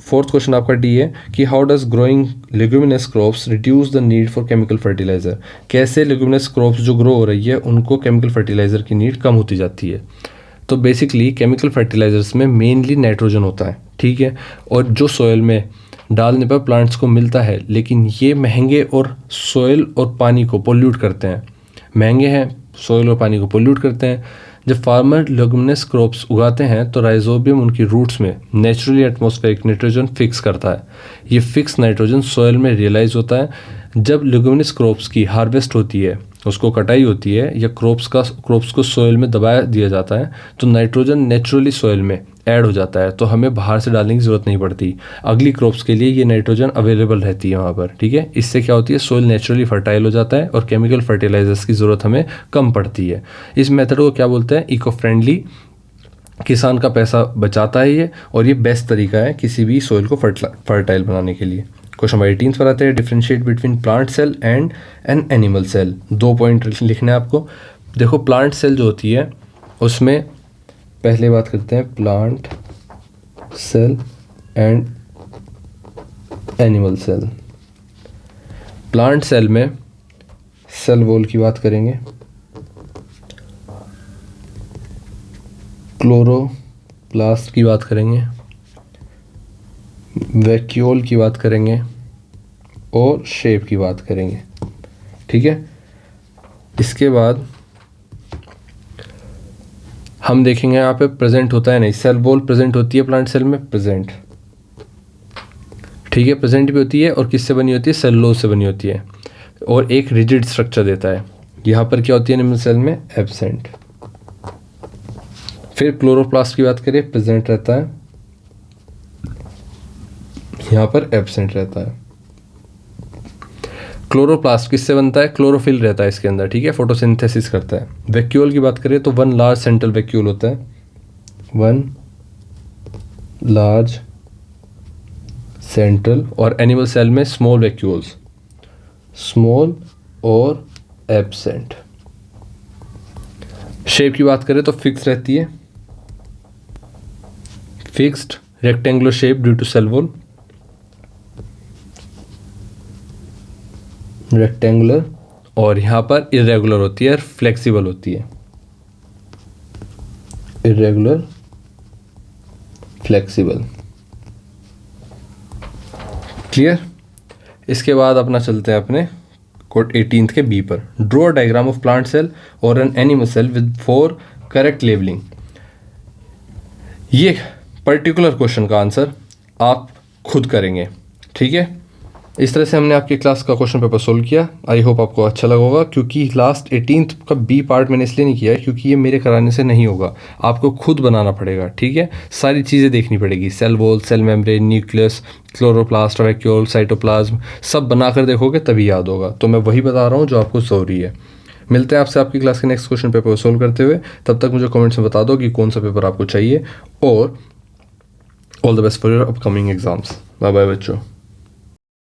फोर्थ क्वेश्चन आपका डी है कि how does growing leguminous crops reduce the need for chemical fertilizer. कैसे लेग्यूमिनस क्रॉप्स जो ग्रो हो रही है उनको केमिकल फर्टिलाइजर की नीड कम होती जाती है? तो बेसिकली केमिकल फर्टिलाइजर्स में मेनली नाइट्रोजन होता है, ठीक है, और जो सॉइल में डालने पर प्लांट्स को मिलता है, लेकिन ये महंगे और सॉइल और पानी को पोल्यूट करते हैं। महंगे हैं, सॉइल और पानी को पोल्यूट करते हैं। जब फार्मर लेग्यूमिनस क्रॉप्स उगाते हैं तो राइजोबियम उनकी रूट्स में नेचुरली एटमॉस्फेरिक नाइट्रोजन फिक्स करता है। ये फिक्स नाइट्रोजन सॉइल में रियलाइज होता है। जब लेग्यूमिनस क्रॉप्स की हार्वेस्ट होती है, उसको कटाई होती है या क्रॉप्स को सॉइल में दबा दिया जाता है, तो नाइट्रोजन नेचुरली सॉइल में ऐड हो जाता है, तो हमें बाहर से डालने की ज़रूरत नहीं पड़ती। अगली क्रॉप्स के लिए ये नाइट्रोजन अवेलेबल रहती है वहाँ पर, ठीक है। इससे क्या होती है, सॉइल नेचुरली फर्टाइल हो जाता है और केमिकल फर्टिलाइजर्स की ज़रूरत हमें कम पड़ती है। इस मेथड को क्या बोलते हैं, इको फ्रेंडली। किसान का पैसा बचाता है ये, और ये बेस्ट तरीका है किसी भी सॉइल को फर्टाइल बनाने के लिए। क्वेश्चन नंबर 18 पर आते हैं, differentiate between plant cell and an animal cell. 2 point लिखना है आपको। देखो, प्लांट सेल जो होती है उसमें पहले बात करते हैं plant cell and animal cell. Plant cell में सेल वॉल की बात करेंगे, क्लोरोप्लास्ट की बात करेंगे, वैक्यूल की बात करेंगे और शेप की बात करेंगे, ठीक है। इसके बाद हम देखेंगे यहाँ पे प्रेजेंट होता है नहीं, सेल वॉल प्रेजेंट होती है प्लांट सेल में, प्रेजेंट, ठीक है, प्रेजेंट भी होती है। और किससे बनी होती है, सेलुलोज से बनी होती है, और एक रिजिड स्ट्रक्चर देता है। यहाँ पर क्या होती है एनिमल सेल में, एब्सेंट। फिर क्लोरोप्लास्ट की बात करें, प्रेजेंट रहता है, यहाँ पर एब्सेंट रहता है। क्लोरोप्लास्ट किससे बनता है? क्लोरोफिल रहता है इसके अंदर, ठीक है, फोटोसिंथेसिस करता है। वैक्यूल की बात करें तो वन लार्ज सेंट्रल वैक्यूल होता है, वन लार्ज सेंट्रल, और एनिमल सेल में स्मॉल वैक्यूल्स, स्मॉल और एब्सेंट। शेप की बात करें तो फिक्स रहती है, fixed rectangular shape due to cell wall, rectangular, और यहाँ पर इरेगुलर होती है, फ्लेक्सिबल होती है, इरेगुलर फ्लेक्सिबल। क्लियर? इसके बाद अपना चलते हैं अपने कोड 18 के बी पर। Draw a diagram of plant cell और an animal cell with 4 correct labelling. ये पर्टिकुलर क्वेश्चन का आंसर आप खुद करेंगे, ठीक है। इस तरह से हमने आपकी क्लास का क्वेश्चन पेपर सोल्व किया। आई होप आपको अच्छा लगा होगा, क्योंकि लास्ट 18th का बी पार्ट मैंने इसलिए नहीं किया है क्योंकि ये मेरे कराने से नहीं होगा, आपको खुद बनाना पड़ेगा, ठीक है। सारी चीज़ें देखनी पड़ेगी, cell wall, cell membrane, nucleus, chloroplast, vacuole, cytoplasm, सब बनाकर देखोगे तभी याद होगा। तो मैं वही बता रहा हूँ जो आपको ज़रूरी है। मिलते हैं आपसे आपकी क्लास के नेक्स्ट क्वेश्चन पेपर को सोल्व करते हुए। तब तक मुझे कमेंट्स में बता दो कि कौन सा पेपर आपको चाहिए, और all the best for your upcoming exams. Bye bye बच्चों।